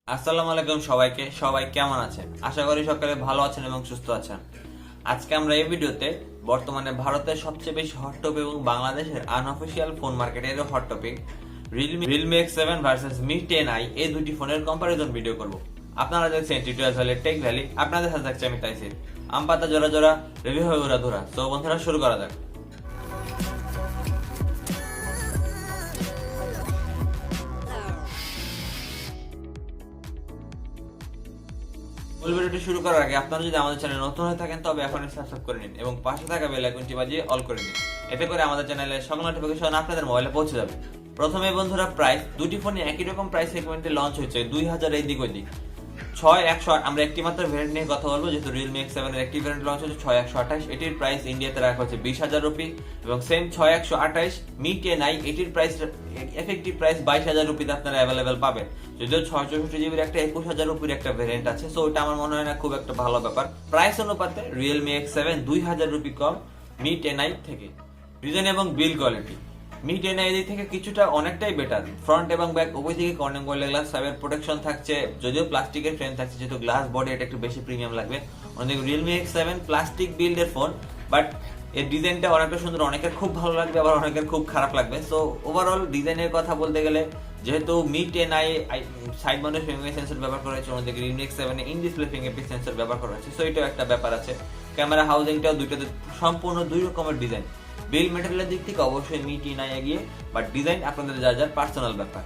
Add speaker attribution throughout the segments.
Speaker 1: আসসালামু আলাইকুম সবাই কেমন আছেন? আশা করি সকালে ভালো আছেন এবং সুস্থ আছেন। আজকে আমরা এই ভিডিওতে বর্তমানে ভারতের সবচেয়ে বেশি হট টপিক এবং বাংলাদেশের আনঅফিশিয়াল ফোন মার্কেটের hot topic Realme X7 versus Mi 10i এই দুটি ফোনের কম্পারিজন ভিডিও করব। আপনারা দেখছেন টিউটোরিয়াল ভ্যালি টেক ভ্যালি, আপনাদের সাথে থাকছে আমি তাইসির। আম পাতা জোড়া জোড়া রিভিউ হবে উড়া ধরা। তো বন্ধুরা শুরু করা যাক। মূল ভিডিওটি শুরু করার আগে আপনারা যদি আমাদের চ্যানেলে নতুন হয়ে থাকেন তবে এখনই সাবস্ক্রাইব করে নিন এবং পাশে থাকা বেল আইকনটি বাজিয়ে অল করে নিন। এতে করে আমাদের চ্যানেলে সকল নোটিফিকেশন আপনাদের মোবাইলে পৌঁছে যাবে। প্রথমে বন্ধুরা প্রাইস, দুটি ফোনে একই রকম প্রাইস সেগমেন্টে লঞ্চ হয়েছে 2000 এই দিক ওই দিক। 6100 আমরা একটি মাত্র ভেরিয়েন্ট নিয়ে কথা বলবো, যেহেতু Realme X7 এর একটি ভেরিয়েন্ট লঞ্চ হয়েছে 6128। এটির প্রাইস ইন্ডিয়াতে রাখা হচ্ছে 20000 রুপি এবং সেম 6128 Mi 10i এটির প্রাইস এফেক্টিভ প্রাইস 22000 রুপিতে আপনারা अवेलेबल পাবেন। যদিও 664GB এর একটা 21000 রুপির একটা ভেরিয়েন্ট আছে, সো এটা আমার মনে হয় না খুব একটা ভালো ব্যাপার। প্রাইস অনুপাতে Realme X7 2000 রুপি কম Mi 10i থেকে। ডিজাইন এবং বিল্ড কোয়ালিটি Mi 10i এর দিক থেকে কিছুটা অনেকটাই বেটার। ফ্রন্ট এবং ব্যাক উভয় দিকে Corning gold glass fibre protection থাকছে, যদিও প্লাস্টিকের ফ্রেম থাকছে, যেহেতু গ্লাস বডি এটা একটু বেশি প্রিমিয়াম লাগবে। অন্যদিকে Realme X7 প্লাস্টিক বিল্ডের ফোন, বাট এর ডিজাইনটা অনেকটা সুন্দর, অনেকের খুব ভালো লাগবে আবার অনেকের খুব খারাপ লাগবে। সো ওভারঅল ডিজাইনের কথা বলতে গেলে, যেহেতু Mi 10i side mounted finger sensor ব্যবহার করা হয়েছে, অন্যদিকে Realme X7 A in display fingerprint sensor ব্যবহার করা হয়েছে, সো এটাও একটা ব্যাপার আছে। ক্যামেরা হাউজিংটাও দুইটাতে সম্পূর্ণ দুই রকমের ডিজাইন। বিল মেটেরিয়ালের দিক থেকে অবশ্যই Mi 10i এগিয়ে, বাট ডিজাইন আপনাদের যার পার্সোনাল ব্যাপার।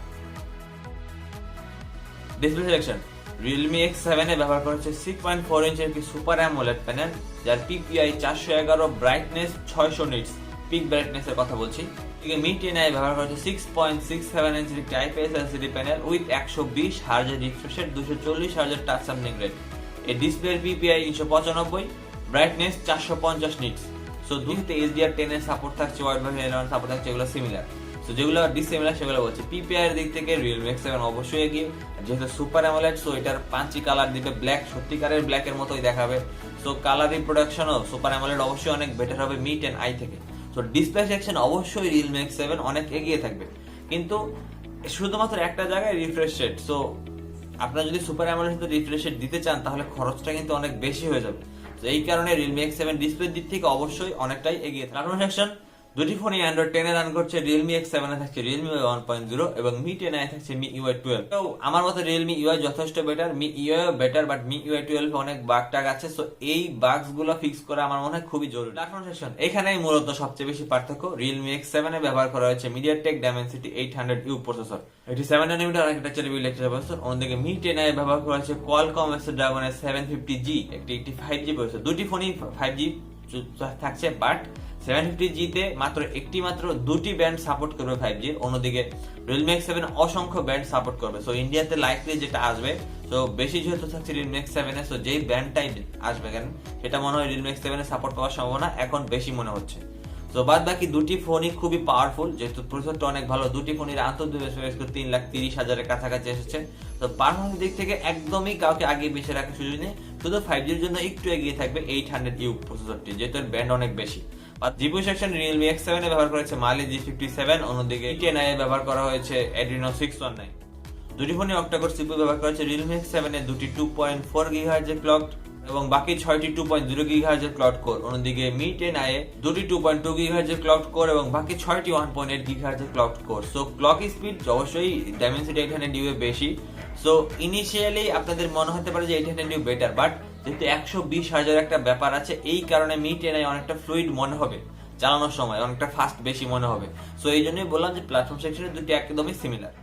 Speaker 1: ডিসপ্লে সিলেকশন, Realme X7 এ ব্যবহার করা হচ্ছে 6.4 ইঞ্চের একটি সুপার অ্যামোলেড প্যানেল, যার PPI 411, brightness 600 nits, pick brightness এর কথা বলছি। এদিকে Mi 10i ব্যবহার করা হচ্ছে 6.67 ইঞ্চের একটি IPS LCD প্যানেল উইথ 120 হার্জের রিফ্রেশ রেট, 240 হার্জের টাচ স্যাম্পলিং রেট। এই ডিসপ্লের PPI 395, ব্রাইটনেস 450 নিটস। সো দুইতে HDR10 এর সাপোর্ট থাকছে, ওয়াইড ভ্যারিয়েন্ট এর সাপোর্ট থাকছে, এগুলো সিমিলার। সো যেগুলো ডিসিমিলার সেগুলো বলছে। PPI এর দিক থেকে Realme X7 অবশ্যই এগিয়ে, যেহেতু সুপার অ্যামোলেড, সো এটার পাঁচি কালার দিবে, ব্ল্যাক সত্যিকারের ব্ল্যাকের মতোই দেখাবে। সো কালার রিপ্রোডাকশনও সুপার অ্যামোলেড অবশ্যই অনেক বেটার হবে Mi 10i থেকে। সো ডিসপ্লে সেকশন অবশ্যই Realme X7 অনেক এগিয়ে থাকবে, কিন্তু শুধুমাত্র একটা জায়গায় রিফ্রেশ রেট। সো আপনারা যদি সুপার অ্যামোলেড সাথে রিফ্রেশ রেট দিতে চান তাহলে খরচটা কিন্তু অনেক বেশি হয়ে যাবে। তো এই কারণে Realme X7 ডিসপ্লের দিক থেকে অবশ্যই অনেকটাই এগিয়ে। প্ল্যাটফর্ম সেকশন, দুটি ফোনই Android 10 এ রান করছে। Realme X7 এ থাকছে Realme UI 1.0 এবং Mi 10i এ থাকছে Mi UI 12। তো আমার মতে Realme UI যথেষ্ট better, Mi UI better, but Mi UI 12 অনেক বাগ টাগ আছে। সো এই বাগস গুলো ফিক্স করা আমার মনে হয় খুবই জরুরি। প্ল্যাটফর্ম সেকশন, এখানেই মূলত সবচেয়ে বেশি পার্থক্য। Realme X7 এ ব্যবহার করা হয়েছে MediaTek Dimensity 800U প্রসেসর, এটি 7 nm আর্কিটেকচারে বিল্ড একটা প্রসেসর। অন্যদিকে Mi 10i এ ব্যবহার করা হয়েছে Qualcomm Snapdragon 750G, একটি 5G প্রসেসর। দুটি ফোনই 5G থাকছে, বাট 750G তে মাত্র দুটি ব্যান্ড সাপোর্ট করবে 5G। অন্যদিকে Realme X7 অসংখ্য ব্যান্ড সাপোর্ট করবে। সো ইন্ডিয়াতে লাইকলি যেটা আসবে, সো বেশি যেহেতু থাকছে Realme X7 এ, সো যেই ব্যান্ডটাই আসবে কেন সেটা মনে হয় Realme X7 এ সাপোর্ট পাওয়ার সম্ভাবনা এখন বেশি মনে হচ্ছে। তো বাদ বাকি দুটি ফোনই খুবই পাওয়ারফুল, যেহেতু প্রসেসরটা অনেক ভালো। দুটি ফোনের আন্তর্জাতিক 3,30,000 এর কাছাকাছি এসেছে। তো পারফরমেন্স দিক থেকে একদমই কাউকে আগে পিছিয়ে রাখার সুযোগ নেই। শুধু 5G এর জন্য একটু এগিয়ে থাকবে 800U প্রসেসরটি, যেহেতু এর ব্যান্ড অনেক বেশি। জিপি সেকশন, Realme X7 এ ব্যবহার করা হয়েছে Mali G57, অন্যদিকে Mi 10i এ ব্যবহার করা হয়েছে Adreno 619। দুটি ফোনে অক্টা-কোর CPU ব্যবহার করা হয়েছে। Realme X7 এ দুটি 2.4 GHz এর ক্লক এবং বাকি 6টি 2.0 GHz এর ক্লক কোর। অন্যদিকে Mi 10i এ দুটি 2.2 GHz এর ক্লক কোর এবং বাকি 6টি 1.8 GHz এর clock core. So clock speed অবশ্যই Dimensity 800U এ বেশি। সো ইনিশিয়ালি আপনাদের মনে হতে পারে যে 800U বেটার, বাট যেহেতু 120 হাজার একটা ব্যাপার আছে, এই কারণে Mi 10i অনেকটা ফ্লুইড মনে হবে, চালানোর সময় অনেকটা ফাস্ট বেশি মনে হবে। সো এই জন্যই বললাম যে প্ল্যাটফর্ম সেকশনে দুটি একদমই সিমিলার।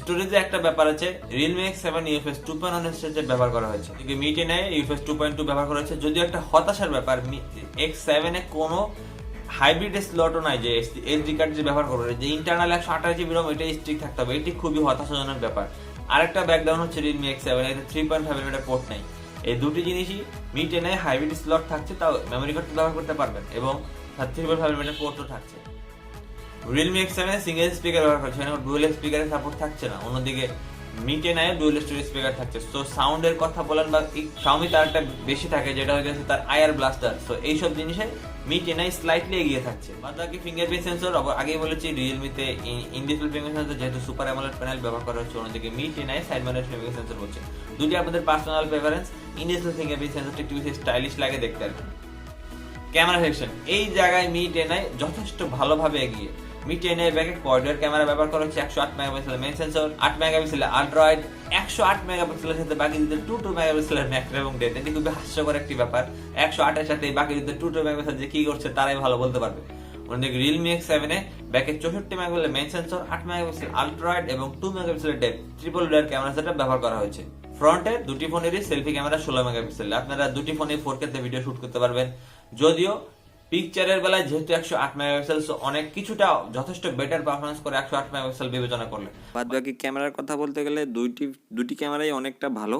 Speaker 1: স্টোরেজে একটা ব্যাপার আছে, Realme X7 UFS 2.1 স্টোরেজ ব্যবহার করা হয়েছে, এদিকে Mi 10i UFS 2.2 ব্যবহার করা হয়েছে। যদিও একটা হতাশার ব্যাপার, X7 এ কোনো হাইব্রিড স্লটও নাই, যে এসডি কার্ড যে ব্যবহার করবে, যে ইন্টারনাল 128GB ROM এটাই স্ট্রিক থাকতে হবে, এটি খুবই হতাশাজনক ব্যাপার। আরেকটা ব্যাকগ্রাউন্ড হচ্ছে Realme X7 এর 3.5mm পোর্ট নাই। এই দুটি জিনিসই Mi 10i হাইব্রিড স্লট থাকছে, তাও মেমরি কার্ড ব্যবহার করতে পারবেন এবং 3.5mm পোর্টও থাকছে। Realme X7 a single speaker ব্যবহার করছে, মানে ডুয়াল স্পিকারের সাপোর্ট থাকছে না। অন্যদিকে Mi 10i এ ডুয়াল স্টোরেজ স্পিকার থাকছে। সো সাউন্ডের কথা বলেন বা Xiaomi তার একটা বেশি থাকে, যেটা হয়ে গেছে তার আয়ার ব্লাস্টার। সো এইসব জিনিসে Mi 10i স্লাইটলি এগিয়ে থাকছে। বাকি ফিঙ্গারপ্রিন্ট সেন্সর আগেই বলেছি, রিয়েলমিতে ইন ডিসপ্লে ফিঙ্গার সেন্সর যেহেতু সুপার অ্যামোলেড প্যানেল ব্যবহার করা হচ্ছে, অন্যদিকে Mi 10i side mounted finger sensor হচ্ছে। দুটি আপনাদের personal preference. In display fingerprint সেন্সরটা একটু বেশি স্টাইলিশ লাগে দেখতে আর কি। ক্যামেরা সেকশন, এই জায়গায় Mi 10i যথেষ্ট ভালোভাবে এগিয়ে। Mi 10i ব্যাকে কোয়াড ক্যামেরা ব্যবহার করা হচ্ছে, 108 মেগাপিক্সেলের মেইন সেন্সর, 8 মেগাপিক্সেলের আল্ট্রা ওয়াইড, 108 মেগাপিক্সেলের সাথে বাকি দুটো 22 মেগাপিক্সেলের ম্যাক্রো এবং ডেপথ। এটি খুবই হাস্যকর একটি ব্যাপার। 108 এর সাথে বাকি দুটো 22 মেগাপিক্সেল যে কি করছে তারাই ভালো বলতে পারবে। অন্যদিকে Realme X7 এ ব্যাকে 64 মেগাপিক্সেলের main sensor, 8 megapixel ultra wide এবং 2 মেগাপিক্সেলের depth triple layer camera setup ব্যবহার করা হয়েছে। ফ্রন্টে দুটি ফোনেরই সেলফি ক্যামেরা 16 মেগাপিক্সেল। আপনারা দুটি ফোনে 4K তে ভিডিও শুট করতে পারবেন। যদিও পিকচারের বেলায় যেহেতু 108 মেগাপিক্সেল, অনেক কিছুটা যথেষ্ট বেটার পারফরমেন্স করে 108 মেগাপিক্সেল বিবেচনা করলে।
Speaker 2: বাদ বাকি ক্যামেরার কথা বলতে গেলে দুটি ক্যামেরাই অনেকটা ভালো।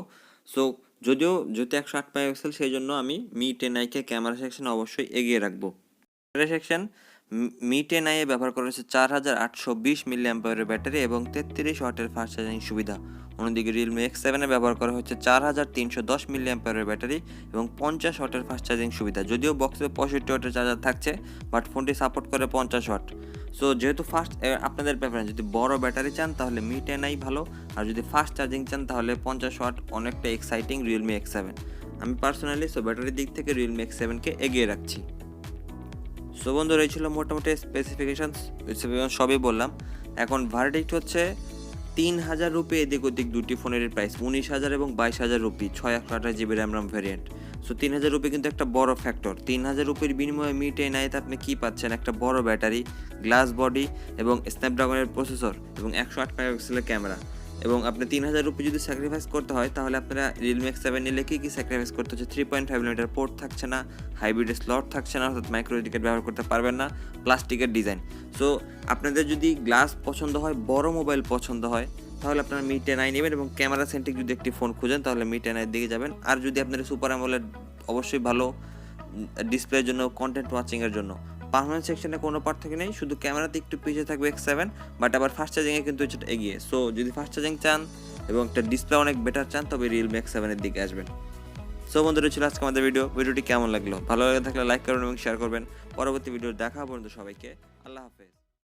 Speaker 2: সো যদিও যেহেতু 108 মেগাপিক্সেল, সেই জন্য আমি Mi 10i কে ক্যামেরা সেকশনে অবশ্যই এগিয়ে রাখবো। ক্যামেরা সেকশন, Mi 10i এ ব্যবহার করা হয়েছে 4820 মিলিঅ্যাম্পিয়ারের ব্যাটারি এবং 33 ওয়াটের ফাস্ট চার্জিং সুবিধা। অন্যদিকে Realme X7 এ ব্যবহার করা হচ্ছে 4310 মিলিঅ্যাম্পিয়ারের ব্যাটারি এবং 50 ওয়াটের ফাস্ট চার্জিং সুবিধা। যদিও বক্সে 65 ওয়াটের চার্জার থাকছে, বাট ফোনটি সাপোর্ট করে 50 ওয়াট। সো যেহেতু ফাস্ট, আপনাদের প্রেফারেন্স, যদি বড় ব্যাটারি চান তাহলে Mi 10i ভালো, আর যদি ফাস্ট চার্জিং চান তাহলে 50 ওয়াট অনেকটা এক্সাইটিং Realme X7। আমি পার্সোনালি ব্যাটারির দিক থেকে Realme X7 কে এগিয়ে রাখছি। সো বন্ধুরা, এই ছিল মোটামুটি স্পেসিফিকেশনস সবই বললাম। এখন ভার্ডিক্ট হচ্ছে 3000 রুপি এদিক ওদিক দুটি ফোনের প্রাইস, 19,000 এবং 22,000 rupee 628 GB RAM variant. So 3000 rupee কিন্তু একটা বড় ফ্যাক্টর। 3000 রুপির বিনিময়ে Mi 10i তে আপনি কি পাচ্ছেন? একটা বড় ব্যাটারি, গ্লাস বডি এবং স্ন্যাপড্রাগনের প্রসেসর এবং 108 মেগাপিক্সেলের ক্যামেরা। এবং আপনি 3000 রুপি যদি স্যাক্রিফাইস করতে হয় তাহলে আপনারা Realme X7 নিলে কি স্যাক্রিফাইস করতে হচ্ছে? 3.5 মিলিমিটার পোর্ট থাকছে না, হাইব্রিড স্লট থাকছে না, অর্থাৎ মাইক্রো টিকেট ব্যবহার করতে পারবেন না, প্লাস্টিকের ডিজাইন। সো আপনাদের যদি গ্লাস পছন্দ হয়, বড় মোবাইল পছন্দ হয়, তাহলে আপনারা Mi 10i নেবেন এবং ক্যামেরা সেন্ট্রিক যদি একটি ফোন খুঁজেন তাহলে Mi 10i এর দিকে যাবেন। আর যদি আপনারা সুপার অ্যামোলেড, অবশ্যই ভালো ডিসপ্লের জন্য, কন্টেন্ট ওয়াচিং এর জন্য। পারফরমেন্স সেকশনে কোনো পার্থক্য নেই, শুধু ক্যামেরাতে একটু পিছিয়ে থাকবে X7, বাট আবার ফাস্ট চার্জিংয়ে কিন্তু এটা এগিয়ে। সো যদি ফাস্ট চার্জিং চান এবং একটা ডিসপ্লে অনেক বেটার চান তবে Realme X7 এর দিকে আসবেন। সো বন্ধুরা, ছিল আজকে আমাদের ভিডিওটি কেমন লাগলো? ভালো লাগে থাকলে লাইক করবেন এবং শেয়ার করবেন। পরবর্তী ভিডিও দেখা পর্যন্ত সবাইকে আল্লাহ হাফেজ।